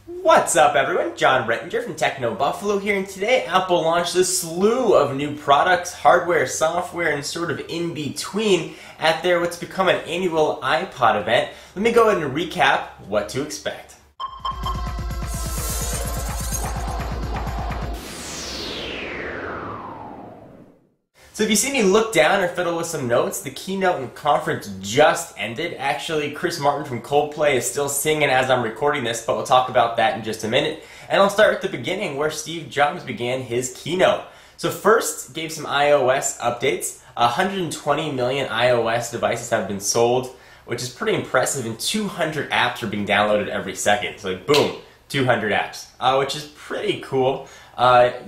What's up, everyone? John Rettinger from Techno Buffalo here, and today Apple launched a slew of new products, hardware, software, and sort of in between at their what's become an annual iPod event. Let me go ahead and recap what to expect. So if you see me look down or fiddle with some notes, the keynote and conference just ended. Actually, Chris Martin from Coldplay is still singing as I'm recording this, but we'll talk about that in just a minute. And I'll start at the beginning where Steve Jobs began his keynote. So first, gave some iOS updates. 120 million iOS devices have been sold, which is pretty impressive, and 200 apps are being downloaded every second. So like, boom, 200 apps, which is pretty cool.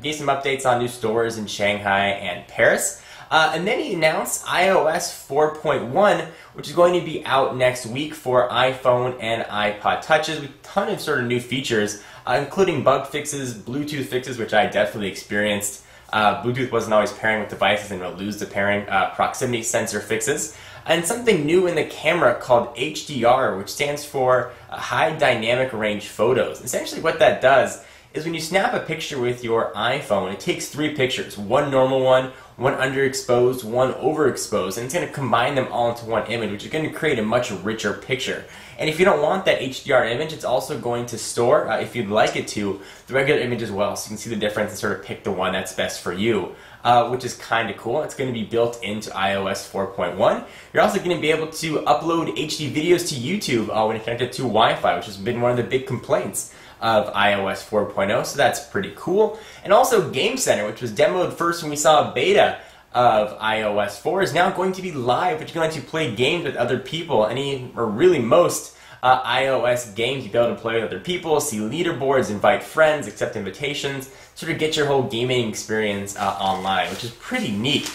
Gave some updates on new stores in Shanghai and Paris. And then he announced iOS 4.1, which is going to be out next week for iPhone and iPod Touches with a ton of sort of new features, including bug fixes, Bluetooth fixes, which I definitely experienced. Bluetooth wasn't always pairing with devices and would lose the pairing, proximity sensor fixes, and something new in the camera called HDR, which stands for High Dynamic Range Photos. Essentially what that does is when you snap a picture with your iPhone, it takes three pictures, one normal one underexposed, one overexposed, and it's going to combine them all into one image, which is going to create a much richer picture. And if you don't want that HDR image, it's also going to store, if you'd like it to, the regular image as well, so you can see the difference and sort of pick the one that's best for you, which is kind of cool. It's going to be built into iOS 4.1. You're also going to be able to upload HD videos to YouTube when you're connected to Wi-Fi, which has been one of the big complaints of iOS 4.0, so that's pretty cool. And also Game Center, which was demoed first when we saw a beta of iOS 4, is now going to be live, which you're going to play games with other people. Really most iOS games you'll be able to play with other people, see leaderboards, invite friends, accept invitations, sort of get your whole gaming experience online, which is pretty neat.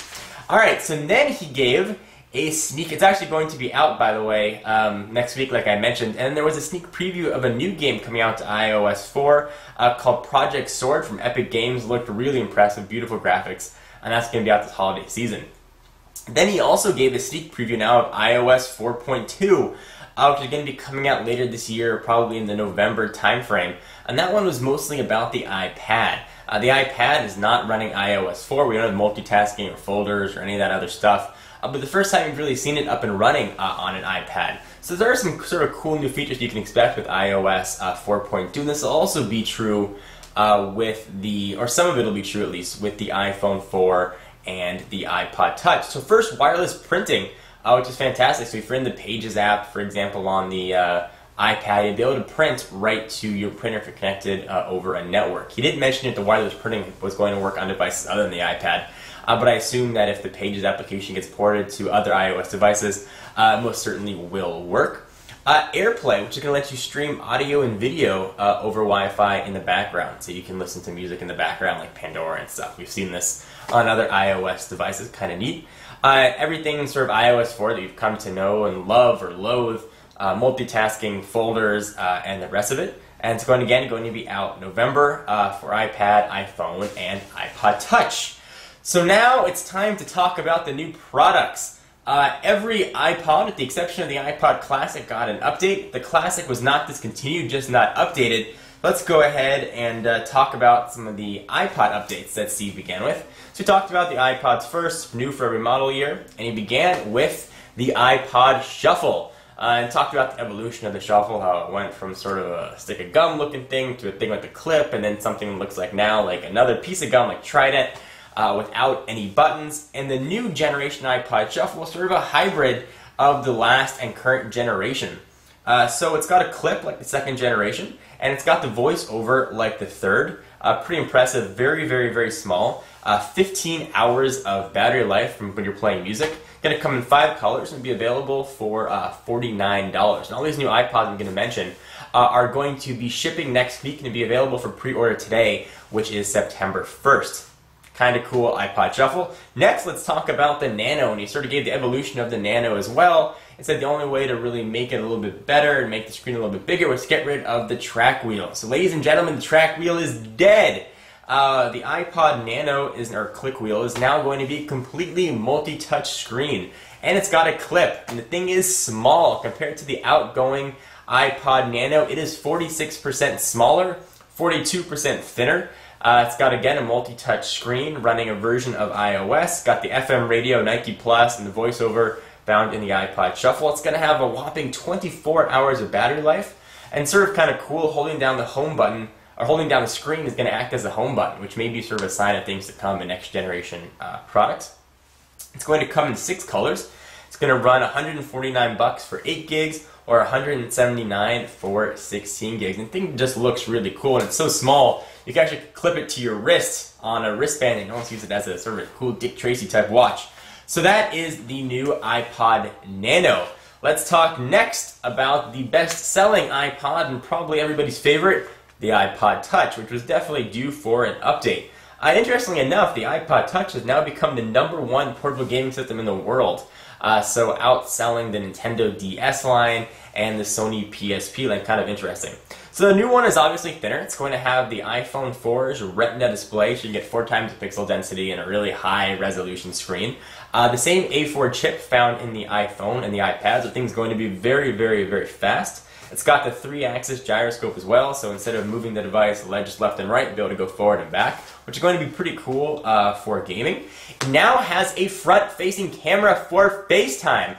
Alright, so then he gave a sneak. It's actually going to be out, by the way, next week, like I mentioned. And there was a sneak preview of a new game coming out to iOS 4 called Project Sword from Epic Games. Looked really impressive, beautiful graphics, and that's going to be out this holiday season. Then he also gave a sneak preview now of iOS 4.2, which is going to be coming out later this year, probably in the November timeframe. And that one was mostly about the iPad. The iPad is not running iOS 4. We don't have multitasking or folders or any of that other stuff. But the first time you've really seen it up and running on an iPad. So there are some sort of cool new features you can expect with iOS 4.2. And this will also be true or some of it will be true at least, with the iPhone 4 and the iPod Touch. So first, wireless printing, which is fantastic. So if you're in the Pages app, for example, on the iPad, you'll be able to print right to your printer if you're connected over a network. He didn't mention that the wireless printing was going to work on devices other than the iPad. But I assume that if the Pages application gets ported to other iOS devices, it most certainly will work. AirPlay, which is going to let you stream audio and video over Wi-Fi in the background, so you can listen to music in the background like Pandora and stuff. We've seen this on other iOS devices, kind of neat. Everything in sort of iOS 4 that you've come to know and love or loathe, multitasking, folders, and the rest of it. And it's going to be out November for iPad, iPhone, and iPod Touch. So now it's time to talk about the new products. Every iPod, with the exception of the iPod Classic, got an update. The Classic was not discontinued, just not updated. Let's go ahead and talk about some of the iPod updates that Steve began with. So we talked about the iPods first, new for every model year, and he began with the iPod Shuffle. And talked about the evolution of the Shuffle, how it went from sort of a stick of gum looking thing to a thing with a clip, and then something that looks like now like another piece of gum like Trident. Without any buttons, and the new generation iPod Shuffle is sort of a hybrid of the last and current generation. So it's got a clip like the second generation, and it's got the voiceover like the third. Pretty impressive, very, very, very small. 15 hours of battery life from when you're playing music. Going to come in 5 colors and be available for $49. And all these new iPods I'm going to mention are going to be shipping next week and to be available for pre-order today, which is September 1st. Kind of cool iPod Shuffle. Next, let's talk about the Nano, and he sort of gave the evolution of the Nano as well, and said the only way to really make it a little bit better and make the screen a little bit bigger was to get rid of the track wheel. So ladies and gentlemen, the track wheel is dead. The iPod Nano, or click wheel, is now going to be completely multi-touch screen, and it's got a clip, and the thing is small compared to the outgoing iPod Nano. It is 46% smaller, 42% thinner. It's got, again, a multi-touch screen running a version of iOS. Got the FM radio, Nike Plus, and the voiceover found in the iPod Shuffle. It's going to have a whopping 24 hours of battery life. And sort of kind of cool, holding down the home button, or holding down the screen is going to act as the home button, which may be sort of a sign of things to come in next generation products. It's going to come in 6 colors. It's going to run $149 for 8 gigs or $179 for 16 gigs. And the thing just looks really cool, and it's so small you can actually clip it to your wrist on a wristband and almost use it as a sort of a cool Dick Tracy type watch. So that is the new iPod Nano. Let's talk next about the best-selling iPod and probably everybody's favorite, the iPod Touch, which was definitely due for an update. Interestingly enough, the iPod Touch has now become the #1 portable gaming system in the world, so outselling the Nintendo DS line and the Sony PSP line. Kind of interesting. So the new one is obviously thinner. It's going to have the iPhone 4's Retina display, so you get 4 times the pixel density and a really high resolution screen. The same A4 chip found in the iPhone and the iPad, so things going to be very, very, very fast. It's got the 3-axis gyroscope as well, so instead of moving the device just left and right, you'll be able to go forward and back, which is going to be pretty cool for gaming. It now has a front-facing camera for FaceTime,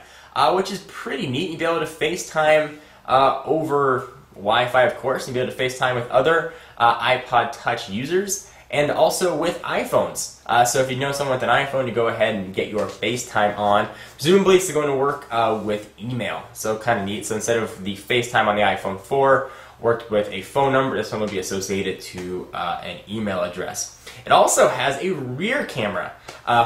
which is pretty neat. You'll be able to FaceTime over Wi-Fi, of course. You'll be able to FaceTime with other iPod Touch users and also with iPhones. So if you know someone with an iPhone, you go ahead and get your FaceTime on. Presumably it's going to work with email, so kind of neat. So instead of the FaceTime on the iPhone 4 worked with a phone number, this one will be associated to an email address. It also has a rear camera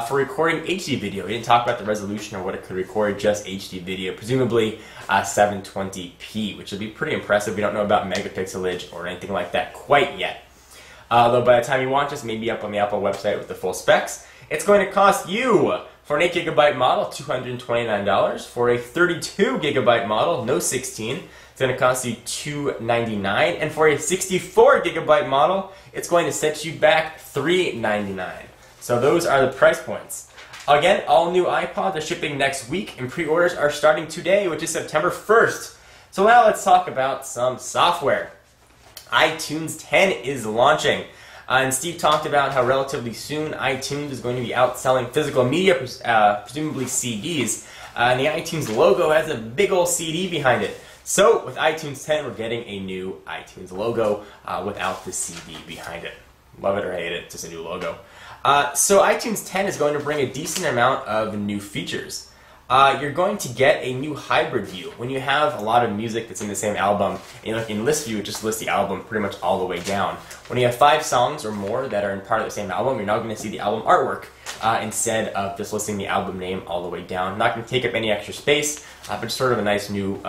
for recording HD video. We didn't talk about the resolution or what it could record, just HD video, presumably 720p, which would be pretty impressive. We don't know about megapixelage or anything like that quite yet. Though by the time you want this, maybe up on the Apple website with the full specs. It's going to cost you, for an 8GB model, $229. For a 32GB model, no 16, it's going to cost you $299. And for a 64GB model, it's going to set you back $399. So those are the price points. Again, all new iPods are shipping next week, and pre-orders are starting today, which is September 1st. So now let's talk about some software. iTunes 10 is launching. And Steve talked about how relatively soon iTunes is going to be outselling physical media, presumably CDs. And the iTunes logo has a big old CD behind it. So with iTunes 10, we're getting a new iTunes logo without the CD behind it. Love it or hate it, just a new logo. So iTunes 10 is going to bring a decent amount of new features. You're going to get a new hybrid view. When you have a lot of music that's in the same album, and you look in list view, it just lists the album pretty much all the way down. When you have 5 songs or more that are in part of the same album, you're now going to see the album artwork instead of just listing the album name all the way down. Not going to take up any extra space, but just sort of a nice new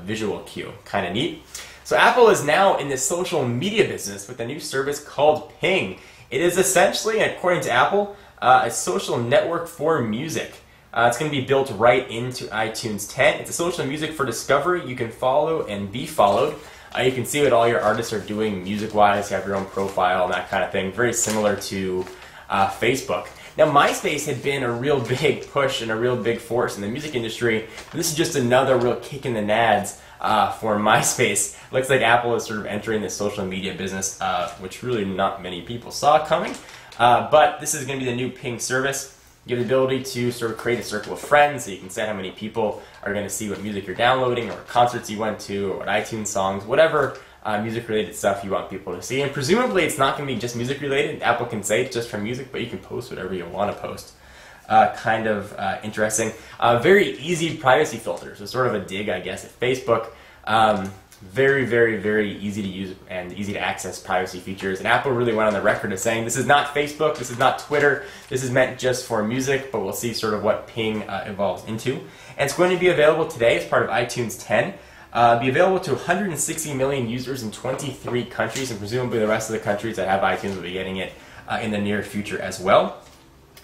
visual cue. Kind of neat. So Apple is now in the social media business with a new service called Ping. It is essentially, according to Apple, a social network for music. It's going to be built right into iTunes 10. It's a social music for discovery. You can follow and be followed. You can see what all your artists are doing music-wise. You have your own profile and that kind of thing. Very similar to Facebook. Now, MySpace had been a real big push and a real big force in the music industry. This is just another real kick in the nads for MySpace. Looks like Apple is sort of entering the social media business, which really not many people saw coming. But this is going to be the new Ping service. You have the ability to sort of create a circle of friends, so you can set how many people are going to see what music you're downloading, or what concerts you went to, or what iTunes songs, whatever music-related stuff you want people to see. And presumably it's not going to be just music-related. Apple can say it's just for music, but you can post whatever you want to post. Kind of interesting. Very easy privacy filters. So sort of a dig, I guess, at Facebook. Very, very, very easy to use and easy to access privacy features. And Apple really went on the record as saying, this is not Facebook, this is not Twitter, this is meant just for music, but we'll see sort of what Ping evolves into. And it's going to be available today as part of iTunes 10. Be available to 160 million users in 23 countries, and presumably the rest of the countries that have iTunes will be getting it in the near future as well.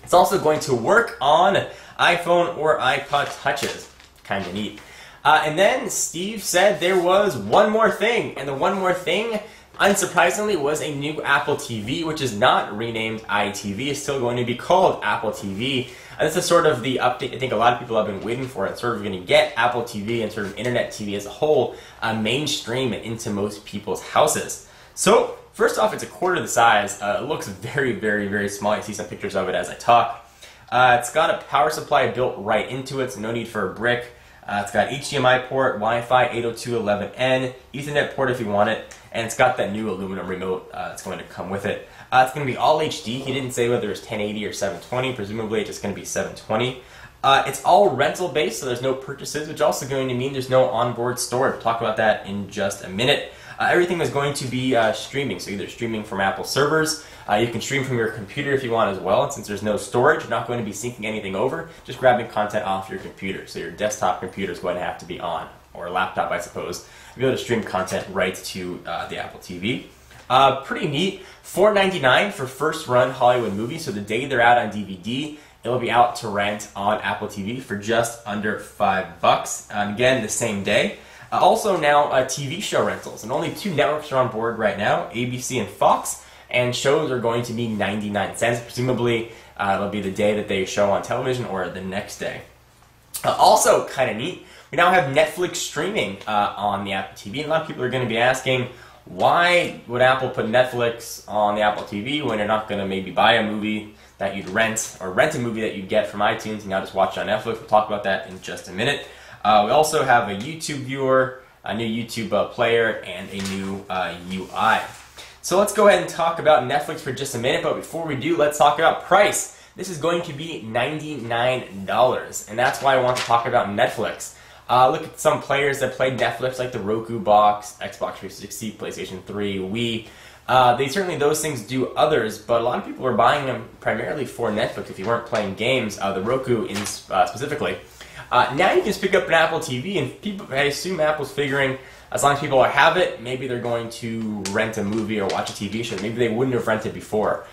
It's also going to work on iPhone or iPod Touches. Kind of neat. And then Steve said there was one more thing, and the one more thing, unsurprisingly, was a new Apple TV, which is not renamed iTV. It's still going to be called Apple TV. And this is sort of the update I think a lot of people have been waiting for. It's sort of going to get Apple TV and sort of Internet TV as a whole mainstream and into most people's houses. So, first off, it's a quarter the size. It looks very, very, very small. You see some pictures of it as I talk. It's got a power supply built right into it, so no need for a brick. It's got HDMI port, Wi-Fi 802.11n, Ethernet port if you want it, and it's got that new aluminum remote that's going to come with it. It's going to be all HD. He didn't say whether it's 1080 or 720. Presumably it's just going to be 720. It's all rental based, so there's no purchases, which is also going to mean there's no onboard storage. We'll talk about that in just a minute. Everything is going to be streaming, so either streaming from Apple servers, you can stream from your computer if you want as well, and since there's no storage, you're not going to be syncing anything over, just grabbing content off your computer. So your desktop computer is going to have to be on, or a laptop I suppose, to be able to stream content right to the Apple TV. Pretty neat. $4.99 for first run Hollywood movies, so the day they're out on DVD, it'll be out to rent on Apple TV for just under $5. And again, the same day. Also now TV show rentals, and only 2 networks are on board right now, ABC and Fox, and shows are going to be 99 cents. Presumably it'll be the day that they show on television or the next day. Also kind of neat, we now have Netflix streaming on the Apple TV, and a lot of people are going to be asking, why would Apple put Netflix on the Apple TV when you're not going to maybe buy a movie that you'd rent, or rent a movie that you'd get from iTunes and now just watch it on Netflix? We'll talk about that in just a minute. We also have a YouTube viewer, a new YouTube player, and a new UI. So let's go ahead and talk about Netflix for just a minute, but before we do, let's talk about price. This is going to be $99, and that's why I want to talk about Netflix. Look at some players that played Netflix, like the Roku box, Xbox 360, PlayStation 3, Wii. Certainly those things do others, but a lot of people are buying them primarily for Netflix if you weren't playing games, the Roku specifically. Now you can just pick up an Apple TV, and people, I assume Apple's figuring, as long as people have it, maybe they're going to rent a movie or watch a TV show. Maybe they wouldn't have rented before.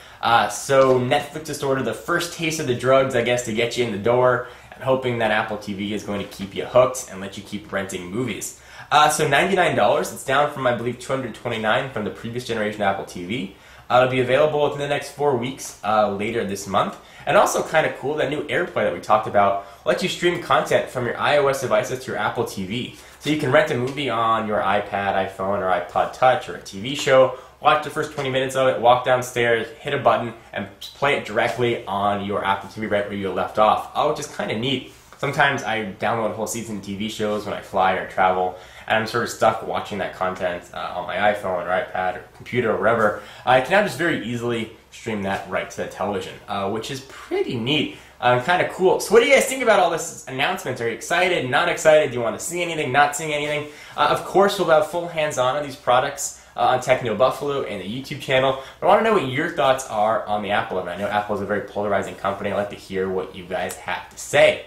So Netflix is sort of the first taste of the drugs, I guess, to get you in the door, and hoping that Apple TV is going to keep you hooked and let you keep renting movies. So $99, it's down from, I believe, $229 from the previous generation Apple TV. It'll be available within the next 4 weeks later this month. And also kind of cool, that new AirPlay that we talked about lets you stream content from your iOS devices to your Apple TV. So you can rent a movie on your iPad, iPhone, or iPod Touch, or a TV show, watch the first 20 minutes of it, walk downstairs, hit a button, and play it directly on your Apple TV right where you left off, which is kind of neat. Sometimes I download a whole season of TV shows when I fly or travel, and I'm sort of stuck watching that content on my iPhone or iPad or computer or wherever. I can now just very easily stream that right to the television, which is pretty neat. Kind of cool. So what do you guys think about all this announcements? Are you excited, not excited? Do you want to see anything, not seeing anything? Of course, we'll have full hands-on on these products on Techno Buffalo and the YouTube channel. But I want to know what your thoughts are on the Apple. And I know Apple is a very polarizing company. I'd like to hear what you guys have to say.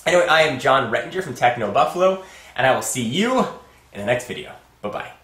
Anyway, I am John Rettinger from Techno Buffalo, and I will see you in the next video. Bye-bye.